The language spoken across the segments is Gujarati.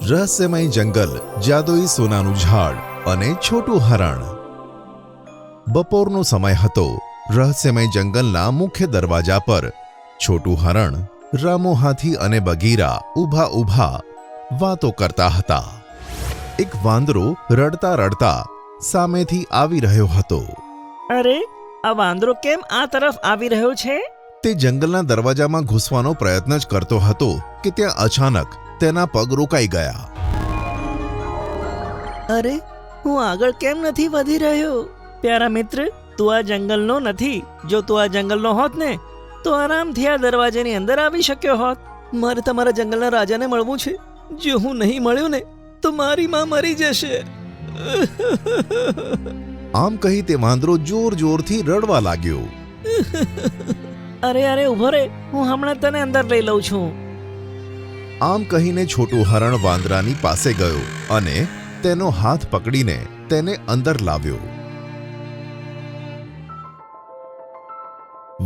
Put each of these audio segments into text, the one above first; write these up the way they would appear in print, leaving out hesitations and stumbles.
રહસ્યમય જંગલ, જાદુઈ સોનાનું ઝાડ અને છોટું હરણ. બપોરનો સમય હતો. રહસ્યમય જંગલના મુખ્ય દરવાજા પર છોટું હરણ, રામો હાથી અને બગીરા ઊભા ઊભા વાતો કરતા હતા. એક વાંદરો રડતા રડતા સામેથી આવી રહ્યો હતો. અરે, આ વાંદરો કેમ આ તરફ આવી રહ્યો છે? તે જંગલના દરવાજામાં ઘૂસવાનો પ્રયત્ન જ કરતો હતો કે ત્યાં અચાનક તેના પગ રોકાઈ ગયા. અરે, હું આગળ કેમ નથી વધી રહ્યો? પ્યારા મિત્ર, તું આ જંગલનો નથી. જો તું આ જંગલનો હોત ને તો આરામથી આ દરવાજાની અંદર આવી શક્યો હોત. મારે તમારા જંગલના રાજાને મળવું છે. જો હું નહીં મળ્યો ને તો મારી માં મરી જશે. આમ કહી તે વાંદરો જોર જોરથી રડવા લાગ્યો. અરે અરે, ઉભો રે, હું હમણાં તને અંદર લઈ લઉં છું. આમ કહીને છોટું હરણ વાંદરાની પાસે ગયો અને તેનો હાથ પકડીને તેને અંદર લાવ્યો.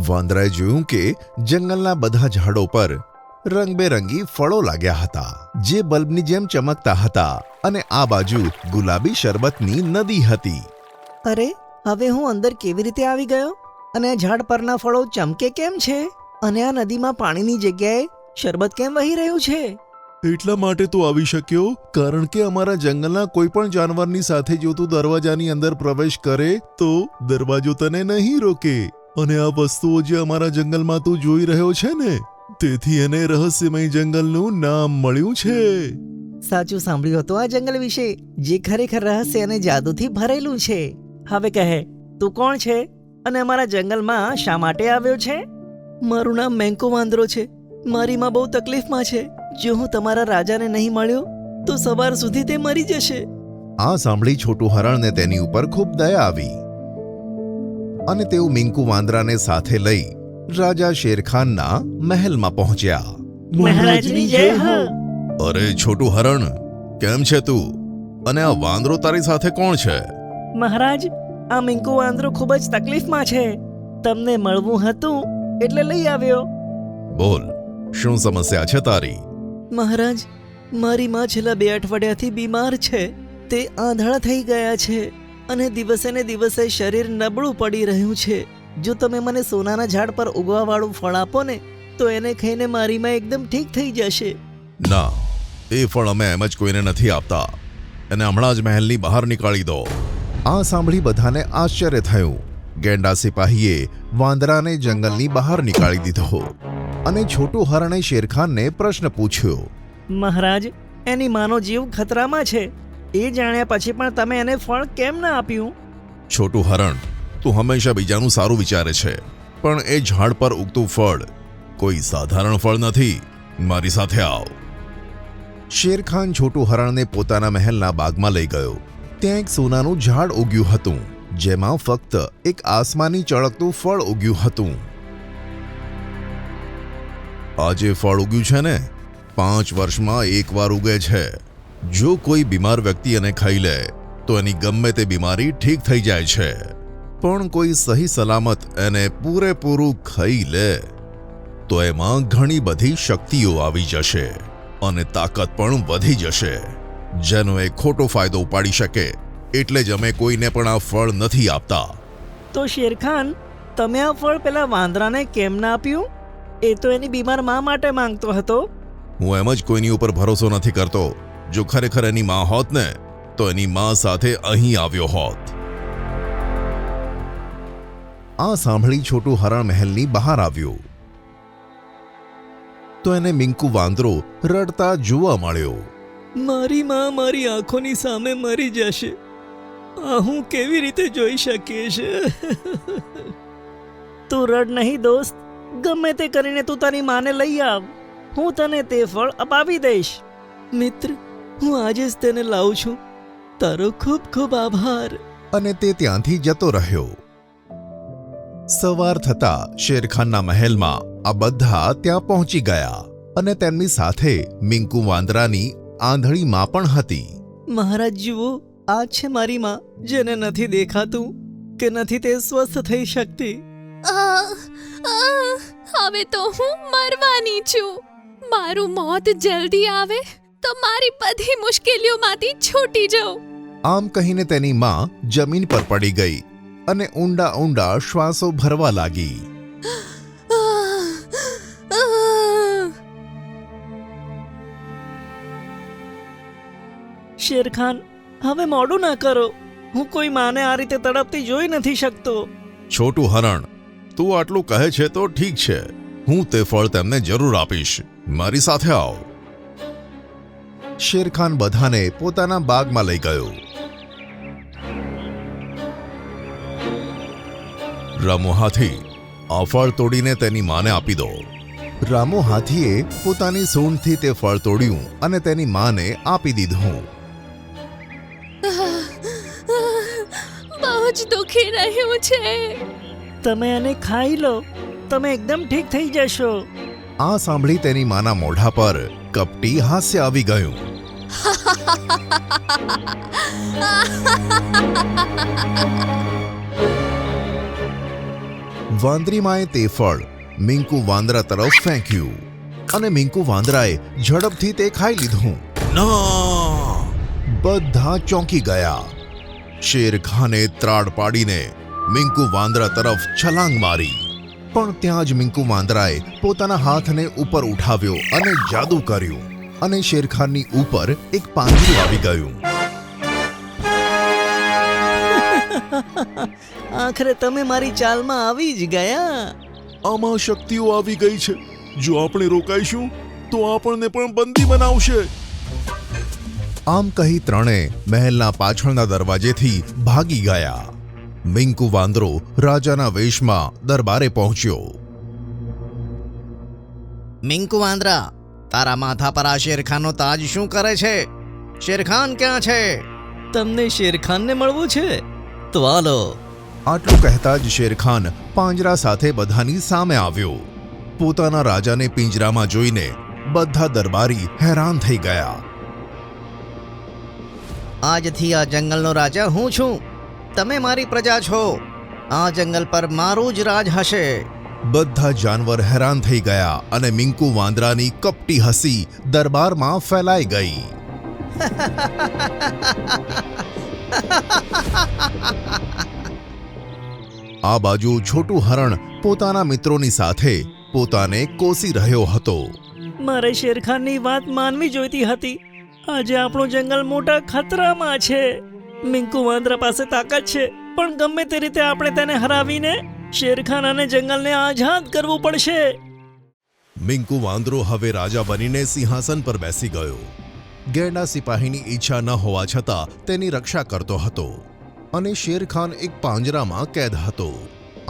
વાંદરાએ જોયું કે જંગલના બધા ઝાડો પર રંગબેરંગી ફળો લાગ્યા હતા, જે બલ્બની જેમ ચમકતા હતા અને આ બાજુ ગુલાબી શરબતની નદી હતી. અરે, હવે હું અંદર કેવી રીતે આવી ગયો? અને આ ઝાડ પરના ફળો ચમકે કેમ છે? અને આ નદીમાં પાણીની જગ્યાએ શરબત કેમ વહી રહ્યું છે? એટલા માટે તો આવી શક્યો કારણ કે અમારા જંગલના કોઈ પણ જાનવરની સાથે જો તું દરવાજાની અંદર પ્રવેશ કરે તો દરવાજો તને નહીં રોકે. અને આ વસ્તુઓ જે અમારા જંગલમાં તું જોઈ રહ્યો છે ને, તેથી એને રહસ્યમય જંગલનું નામ મળ્યું છે. સાચું સાંભળ્યું હતું આ જંગલ વિશે, જે ખરેખર રહસ્ય અને જાદુથી ભરેલું છે. હવે કહે, તું કોણ છે અને અમારા જંગલમાં શા માટે આવ્યો છે? મારું નામ મેંકો વાંદરો છે. મારી માં બહુ તકલીફમાં છે. જો હું તમારા રાજાને નહીં મળ્યો તો સવાર સુધી તે મરી જશે. આ સાંભળી છોટું હરણને તેની ઉપર ખૂબ દયા આવી અને તેઓ મિંકુ વાંદરાને સાથે લઈ રાજા શેરખાનના મહેલમાં પહોંચ્યા. મહારાજની જય હો. અરે છોટું હરણ, કેમ છે તું? અને આ વાંદરો તારી સાથે કોણ છે? મહારાજ, આ મિંકુ વાંદરો ખૂબ જ તકલીફમાં છે. તમને મળવું હતું એટલે લઈ આવ્યો. બોલ, શું સમસ્યા છે તારી? મહારાજ, મારી માં છેલ્લા 2 અઠવાડિયાથી બીમાર છે. તે આંધળા થઈ ગયા છે અને દિવસે ને દિવસે શરીર નબળું પડી રહ્યું છે. જો તમે મને સોનાના ઝાડ પર ઉગવાવાળું ફળ આપો ને તો એને ખાઈને મારી માં એકદમ ઠીક થઈ જશે. ના, એ ફળ અમે એમ જ કોઈને નથી આપતા. એને હમણાં જ મહેલની બહાર નીકાળી દો. આ સાંભળી બધાને આશ્ચર્ય થયું. ગેંડા સિપાહીએ વાંદરાને જંગલની બહાર નીકાળી દીધો અને છોટું હરણે શેરખાનને પ્રશ્ન પૂછ્યો. મહારાજ, એની માનો જીવ ખતરામાં છે. એ જાણ્યા પછી પણ તમે એને ફળ કેમ ના આપ્યું? છોટું હરણ, તું હંમેશા બીજાનું સારું વિચારે છે, પણ એ ઝાડ પર ઉગતું ફળ કોઈ સાધારણ ફળ નથી. મારી સાથે આવ. શેરખાન છોટું હરણને પોતાના મહેલના બાગમાં લઈ ગયો. ત્યાં એક સોનાનું ઝાડ ઉગ્યું હતું, જેમાં ફક્ત એક આસમાની ચળકતું ફળ ઉગ્યું હતું. આ જે ફળ ઉગ્યું છે ને, 5 વર્ષમાં એકવાર ઉગે છે. જો કોઈ બીમાર વ્યક્તિ એને ખાઈ લે તો એની ગમે તે બીમારી ઠીક થઈ જાય છે. પણ કોઈ સહી સલામત એને પૂરેપૂરું ખાઈ લે તો એમાં ઘણી બધી શક્તિઓ આવી જશે અને તાકાત પણ વધી જશે, જેનો એ ખોટો ફાયદો ઉપાડી શકે. એટલે જ અમે કોઈને પણ આ ફળ નથી આપતા. તો શેરખાન, તમે આ ફળ પેલા વાંદરાને કેમ ના આપ્યું? એ તો એની બીમાર માં માટે માંગતો હતો. હું એમ જ કોઈની ઉપર ભરોસો નથી કરતો. જો ખરેખર એની માં હોત ને તો એની માં સાથે અહીં આવ્યો હોત. આ સાંભળી છોટું હરણ મહેલની બહાર આવ્યો તો એને મિંકુ વાંદરો રડતા જોવા મળ્યો. મારી માં મારી આંખોની સામે મરી જશે. આ હું કેવી રીતે જોઈ શકીશ? તું રડ નહીં દોસ્ત. ગમે તે કરીને તું તારી માને લઈ આવ. હું તને તે ફળ અપાવી દઈશ. મિત્ર, હું આજે જ તેને લાવું છું. તારો ખૂબ ખૂબ આભાર. અને તે ત્યાંથી જતો રહ્યો. સવાર થતા શેરખાનના મહેલમાં આ બધા ત્યાં પહોંચી ગયા અને તેમની સાથે મિંકુ વાંદરાની આંધળી માં પણ હતી. મહારાજ જુઓ, આ છે મારી માં, જેને નથી દેખાતું કે નથી તે સ્વસ્થ થઈ શકતી. હવે તો હું મરવાની છું. મારું મોત જલ્દી આવે તો મારી બધી મુશ્કેલીઓમાંથી છૂટી જાઉં. આમ કહીને તેની માં જમીન પર પડી ગઈ અને ઊંડા ઊંડા શ્વાસો ભરવા લાગી. શેરખાન, હવે મોડું ના કરો. હું કોઈ માને આ રીતે તડપતી જોઈ નથી શકતો. છોટું હરણ, તું આટલું કહે છે તો ઠીક છે. હું તે ફળ તેમને જરૂર આપીશ. મારી સાથે આવ. શેરખાન બધાને પોતાના બાગમાં લઈ ગયો. રામુ હાથી, આ ફળ તોડીને તેની માને આપી દો. રામુ હાથીએ પોતાની સૂંઢથી તે ફળ તોડ્યું અને તેની માને આપી દીધું. બહુ જ દુખી રહ્યું છે. તમે આને ખાઈ લો, તમે એકદમ ઠીક થઈ જશો. આ સાંભળી તેની માના મોઢા પર કપટી હાસ્ય આવી ગયું. વાંદરીમાએ તે ફળ મિંકુ વાંદરા તરફ ફેંક્યું અને મિંકુ વાંદરાએ ઝડપથી તે ખાઈ લીધું. ના! બધા ચોંકી ગયા. શેરખાને ત્રાડ પાડીને મિંકુ વાંદરા તરફ છલાંગ મારી, પણ ત્યાં જ મિંકુ વાંદરાએ પોતાના હાથને ઉપર ઉઠાવ્યો અને જાદુ કર્યું અને શેરખાનની ઉપર એક પાંજરું આવી ગયું. આખરે તમે મારી ચાલમાં આવી જ ગયા. આમાં શક્તિઓ આવી ગઈ છે. જો આપણે રોકાઈશું તો આપણને પણ બંદી બનાવશે. આમ કહી ત્રણે મહેલના પાછળના દરવાજેથી ભાગી ગયા. મિંકુ વાંદરો રાજાના વેશમાં દરબારે પહોંચ્યો. મિંકુ વાંદરા, તારા માથા પર આ શેરખાનનો તાજ શું કરે છે? શેરખાન ક્યાં છે? તમને શેરખાનને મળવું છે? તો હાલો. આટલું કહેતા જ શેરખાન પાંજરા સાથે બધાની સામે આવ્યો. પોતાના રાજાને પિંજરામાં જોઈને બધા દરબારી હેરાન થઈ ગયા. આજથી આ જંગલનો રાજા હું છું. તમે મારી પ્રજા છો. આ જંગલ પર મારું જ રાજ હશે. બધા જાનવર હેરાન થઈ ગયા અને મિંકુ વાંદરાની કપટી હસી દરબારમાં ફેલાઈ ગઈ. આ બાજુ છોટું હરણ પોતાના મિત્રોની સાથે પોતાને કોસી રહ્યો હતો. મારે શેરખાનની વાત માનવી જોઈતી હતી. આજે આપણું જંગલ મોટા ખતરામાં છે. મિંકુ વાંદરા પાસે તાકાત છે, પણ ગમે તે રીતે આપણે તેને હરાવીને શેરખાન અને જંગલને આઝાદ કરવું પડશે. મિંકુ વાંદરો હવે રાજા બનીને સિંહાસન પર બેસી ગયો. ગેંડા સિપાહીની ઈચ્છા ન હોવા છતાં તેની રક્ષા કરતો હતો અને શેરખાન એક પાંજરામાં કેદ હતો.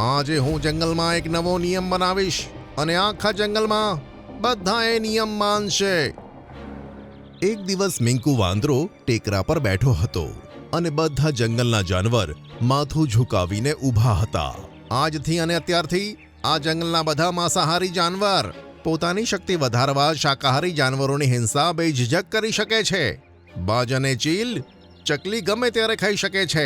આજે હું જંગલમાં એક નવો નિયમ બનાવીશ અને આખા જંગલમાં બધા એ નિયમ માનશે. એક દિવસ મિંકુ વાંદરો ટેકરા પર બેઠો હતો અને બધા જંગલના જાનવર માથું ઝુકાવીને ઊભા હતા. આજથી અને અત્યારથી આ જંગલના બધા માંસાહારી જાનવર પોતાની શક્તિ વધારવા શાકાહારી જાનવરોની હિંસા બેઝિઝક કરી શકે છે. બાજ અને ચીલ, ચકલી ગમે ત્યારે ખાઈ શકે છે.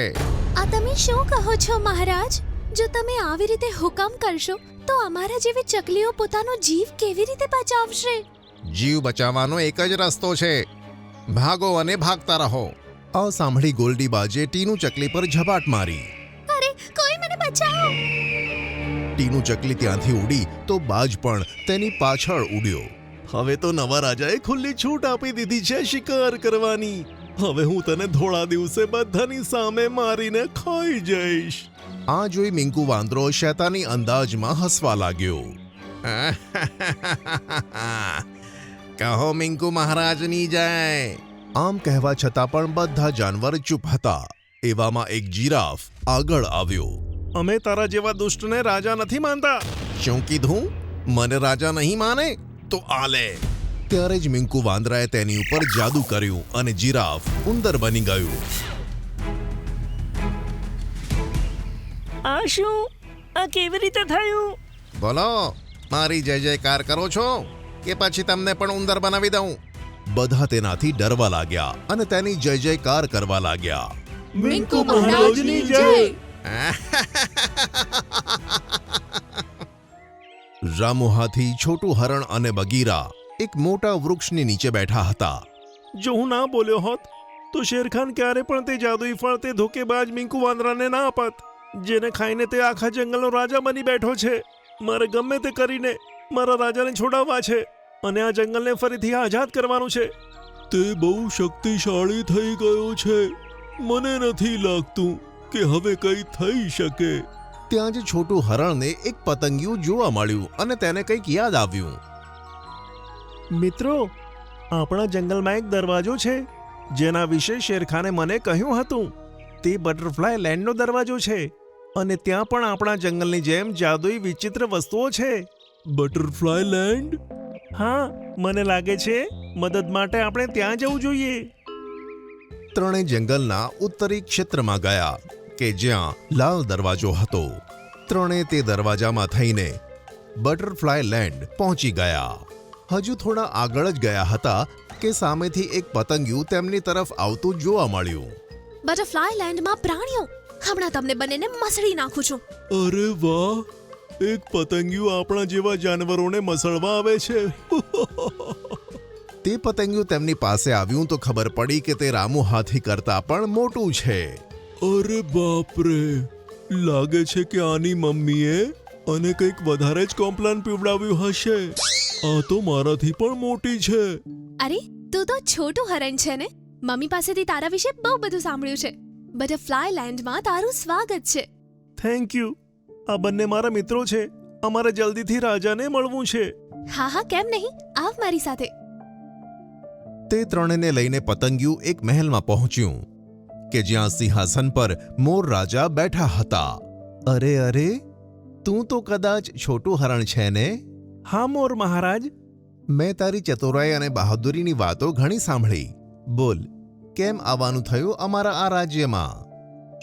આ તમે શું કહો છો મહારાજ? જો તમે આવી રીતે હુકમ કરશો તો અમારા જેવી ચકલીઓ પોતાનો જીવ કેવી રીતે બચાવશે? જીવ બચાવવાનો એક જ રસ્તો છે. ભાગો અને ભાગતા રહો. આ સાંભળી ગોલ્ડી બાજે ટીનું ચકલી પર ઝપાટ મારી. અરે, કોઈ મને બચાવો! ટીનું ચકલી ત્યાંથી ઉડી તો બાજ પણ તેની પાછળ ઉડ્યો. હવે તો નવા રાજાએ ખુલ્લી છૂટ આપી દીધી છે શિકાર કરવાની. હવે હું તને થોડા દિવસે બધાની સામે મારીને ખાઈ જઈશ. આ જોઈ મિંકુ વાંદરો શેતાની અંદાજમાં હસવા લાગ્યો. કહો મિંકુ મહારાજની જય. આમ કહેવા છતાં પણ બધા જાનવર ચૂપ હતા. એવામાં એક જીરાફ આગળ આવ્યો. અમે તારા જેવા દુષ્ટને રાજા નથી માનતા. શું કીધું? મને રાજા નહીં માને તો આ લે. ત્યારે જ મિંકુ વાંદરાએ તેની ઉપર જાદુ કર્યું અને જીરાફ ઉંદર બની ગયું. આ શું? આ કેવી રીતે થયું? બોલો, મારી જય જયકાર કરો છો કે પછી તમને પણ ઉંદર બનાવી દઉં? બધા તેનાથી ડરવા લાગ્યા અને તેની જય જયકાર કરવા લાગ્યા. મિંકુ મહારાજની જય! રામુ હાથી, છોટું હરણ અને બગીરા એક મોટા વૃક્ષની નીચે બેઠા હતા. જો હું ના બોલ્યો હોત તો શેરખાન ક્યારે પણ તે જાદુઈ ફળ તે ધોકેબાજ મિંકુ વાંદરાને ના આપત, જેને ખાઈને તે આખા જંગલનો રાજા બની બેઠો છે. મારે ગમે તે કરીને મારા રાજાને છોડાવવા છે અને આ જંગલને ફરીથી આઝાદ કરવાનું છે. તે બહુ શક્તિશાળી થઈ ગયો છે. મને નથી લાગતું કે હવે કંઈ થઈ શકે. ત્યાં જ છોટું હરણને એક પતંગિયું જોવા મળ્યું અને તેને કંઈક યાદ આવ્યું. મિત્રો, આપણા જંગલમાં એક દરવાજો છે જેના વિશે શેરખાને મને કહ્યું હતું. તે બટરફ્લાય લેન્ડનો દરવાજો છે અને ત્યાં પણ આપણા જંગલની જેમ જાદુઈ વિચિત્ર વસ્તુઓ છે. Butterfly land? હા, મને લાગે છે મદદ માટે આપણે ત્યાં જવું જોઈએ. ત્રણેય જંગલના ઉત્તરી ક્ષેત્રમાં ગયા કે જ્યાં લાલ દરવાજો હતો. ત્રણે તે દરવાજામાં થઈને બટરફ્લાય લેન્ડ પહોંચી ગયા. હજુ થોડા આગળ જ ગયા હતા કે સામેથી એક પતંગિયું તેમની તરફ આવતું જોવા મળ્યું. બટરફ્લાય લેન્ડમાં પ્રાણીઓ, હમણાં તમને બંનેને મસળી નાખું છું. અરે વાહ, એક પતંગિયું આપણા જેવા જાનવરોને મસળવા આવે છે. તે પતંગિયું તેમની પાસે આવ્યું તો ખબર પડી કે તે રામુ હાથી કરતા પણ મોટું છે. અરે બાપ રે, લાગે છે કે આની મમ્મીએ અને કંઈક વધારે જ કોમ્પ્લાન પીવડાવ્યું હશે. આ તો મારાથી પણ મોટી છે. અરે, તું તો છોટું હરણ છે ને? મમ્મી પાસેથી તારા વિશે બહુ બધું સાંભળ્યું છે. બટરફ્લાય લેન્ડમાં તારું સ્વાગત છે. Thank you. આ બંને મારા મિત્રો છે. અમારે જલ્દીથી રાજાને મળવું છે. હા હા, કેમ નહીં, આવ મારી સાથે. તે ત્રણેને લઈને પતંગિયું એક મહેલમાં પહોંચ્યું કે જ્યાં સિંહાસન પર મોર રાજા બેઠા હતા. અરે અરે, તું તો કદાચ છોટું હરણ છે ને? હા મોર મહારાજ. મેં તારી ચતુરાઈ અને બહાદુરીની વાતો ઘણી સાંભળી. બોલ, કેમ આવવાનું થયું અમારા આ રાજ્યમાં?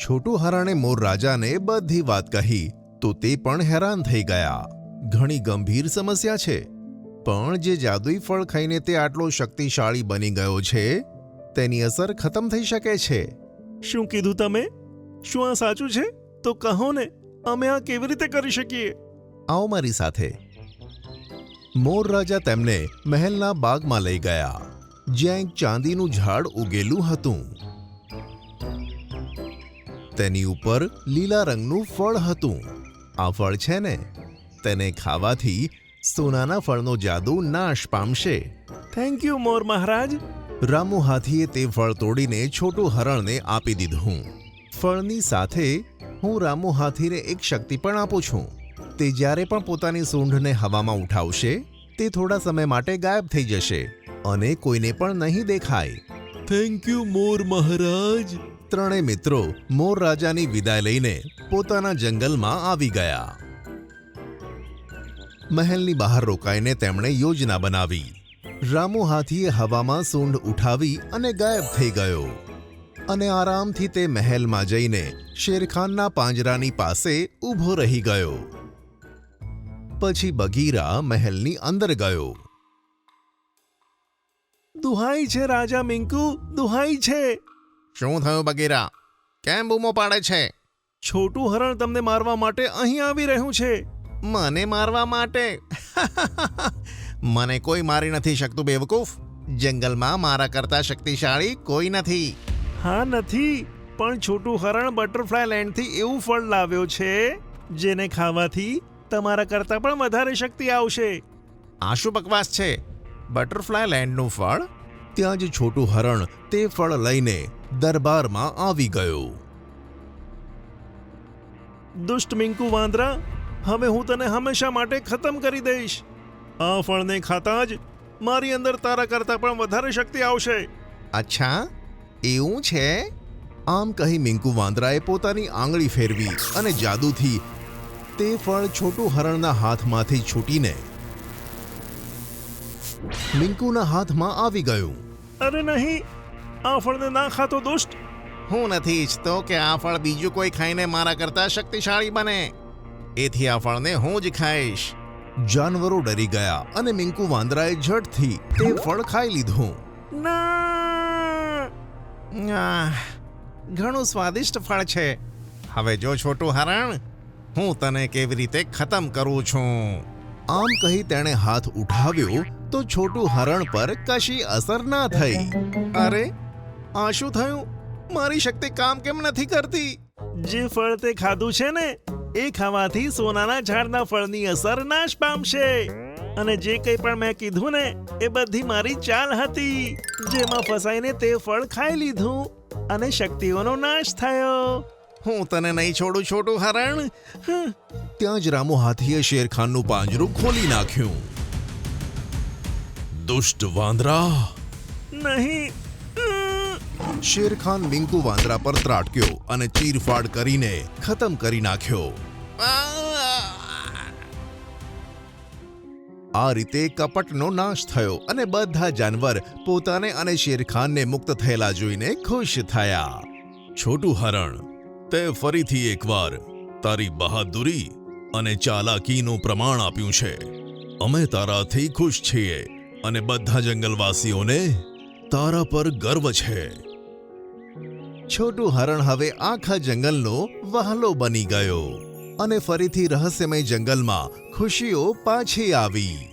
છોટું હરણે મોર રાજાને બધી વાત કહી તો તે પણ હેરાન થઈ ગયા. ઘણી ગંભીર સમસ્યા છે, પણ જે જાદુઈ ફળ ખાઈને તે આટલો શક્તિશાળી બની ગયો છે તેની અસર ખતમ થઈ શકે છે. શું કીધું તમે? શું આ સાચું છે? તો કહો ને, અમે આ કેવી રીતે કરી શકીએ? આવો મારી સાથે. મોર રાજા તેમને મહેલના બાગમાં લઈ ગયા જ્યાં એક ચાંદીનું ઝાડ ઉગેલું હતું. તેની ઉપર લીલા રંગનું ફળ હતું. આ ફળ છે ને, તેને ખાવાથી સોનાના ફળનો જાદુ નાશ પામશે. થેન્ક યુ મોર મહારાજ. રામુ હાથીએ તે ફળ તોડીને છોટું હરણને આપી દીધું. ફળની સાથે હું રામુ હાથીને એક શક્તિ પણ આપું છું. તે જ્યારે પણ પોતાની સૂંઢને હવામાં ઉઠાવશે તે થોડા સમય માટે ગાયબ થઈ જશે અને કોઈને પણ નહીં દેખાય. થેન્ક યુ મોર મહારાજ. ત્રણેય મિત્રો મોર રાજાની વિદાય લઈને પોતાના જંગલમાં આવી ગયા. મહેલની બહાર રોકાઈને તેમણે યોજના બનાવી. રામુ હાથીએ હવામાં સૂંઢ ઉઠાવી અને ગાયબ થઈ ગયો અને આરામથી તે મહેલમાં જઈને શેરખાનના પાંજરાની પાસે ઊભો રહી ગયો. પછી બગીરા મહેલની અંદર ગયો. દુહાઈ છે રાજા મિંકુ, દુહાઈ છે. શું થયું બગીરા? કેમ બૂમો પાડે છે? છોટું હરણ તમને મારવા માટે અહીં આવી રહ્યું છે. મને મારવા માટે? મને કોઈ મારી નથી શકતું બેવકૂફ. જંગલમાં મારા કરતા શક્તિશાળી કોઈ નથી. હા નથી, પણ છોટું હરણ બટરફ્લાય લેન્ડથી એવું ફળ લાવ્યો છે જેને ખાવાથી તમારા કરતા પણ વધારે શક્તિ આવશે. આ શું બકવાસ છે? બટરફ્લાય લેન્ડનું ફળ? ત્યાં જ છોટું હરણ તે ફળ લઈને દરબારમાં આવી ગયો. દુષ્ટ મિંકુ વાંદરા, હવે હું તને હંમેશા માટે ખતમ કરી દઈશ. આ ફળને ખાતા જ મારી અંદર તારા કરતા પણ વધારે શક્તિ આવશે. અચ્છા, એવું છે? આમ કહી મિંકુ વાંદરાએ પોતાની આંગળી ફેરવી અને જાદુથી તે ફળ છોટું હરણના હાથમાંથી છૂટીને મિંકુના હાથમાં આવી ગયું. અરે નહીં, આ ફળને ના ખાતો દુષ્ટ. હું નથી ઈચ્છતો કે આ ફળ બીજું કોઈ ખાઈને મારા કરતા શક્તિશાળી બને. એથી આ ફળને હું જ ખાઈશ. જાનવરો ડરી ગયા અને મિંકુ વાંદરાએ ઝટથી તે ફળ ખાઈ લીધું. ના! ઘણું સ્વાદિષ્ટ ફળ છે. હવે જો છોટું હરણ, હું તને કેવી રીતે ખતમ કરું છું. આમ કહી તેણે હાથ ઉઠાવ્યો તો છોટું હરણ પર કશી અસર ના થઈ. અરે આ શું થયું? મારી શક્તિ કામ કેમ નથી કરતી? જે ફળ તે ખાધું છે ને એ ખાવાથી સોનાના ઝાડના ફળની અસર નાશ પામશે. અને જે કંઈ પણ મેં કીધું ને એ બધી મારી ચાલ હતી, જેમાં ફસાઈને તે ફળ ખાઈ લીધું અને શક્તિઓનો નાશ થયો. હું તને નહીં છોડું છોટું હરણ. ત્યાં જ રામુ હાથીએ શેરખાનનું પાંજરું ખોલી નાખ્યું. દુષ્ટ વાંદરા! નહીં. શેરખાન મિંકુ વાંદરા પર ત્રાટક્યો અને ચીરફાડ કરીને ખતમ કરી નાખ્યો. આ રીતે કપટનો નાશ થયો અને બધા જાનવર પોતાને અને શેરખાનને મુક્ત થયેલા જોઈને ખુશ થયા. છોટું હરણ, તે ફરીથી એકવાર તારી બહાદુરી અને ચાલાકીનું પ્રમાણ આપ્યું છે. અમે તારાથી ખુશ છીએ અને બધા જંગલવાસીઓને તારા પર ગર્વ છે. છોટું હરણ હવે આખા જંગલનો વહાલો બની ગયો અને ફરીથી રહસ્યમય જંગલમાં ખુશીઓ પાછી આવી.